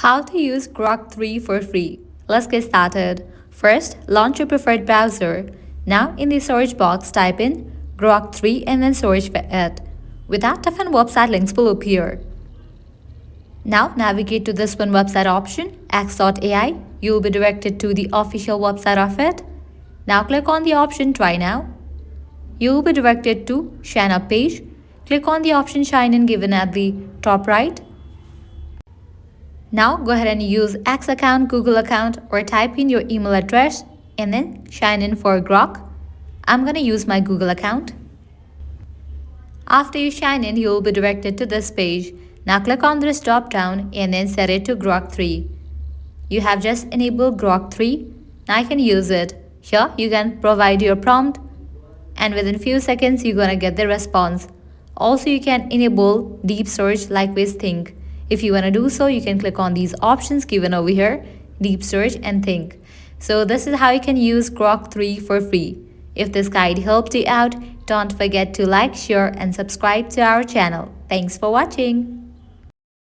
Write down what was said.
How to use Grok 3 for free. Let's get started. First, launch your preferred browser. Now in the search box, type in Grok 3 and then search for it. With that, different website links will appear. Now navigate to this one website option, AI. You will be directed to the official website of it. Now click on the option Try Now. You will be directed to Sign Up page. Click on the option Sign In given at the top right. Now go ahead and use X account, Google account, or type in your email address and then sign in for Grok. I'm going to use my Google account. After you sign in, you will be directed to this page. Now click on this drop down and then set it to Grok 3. You have just enabled Grok 3. Now you can use it. Here you can provide your prompt and within few seconds you're going to get the response. Also you can enable deep search like we think. If you want to do so, you can click on these options given over here, deep search and think. So this is how you can use Grok 3 for free. If this guide helped you out, don't forget to like, share and subscribe to our channel. Thanks for watching.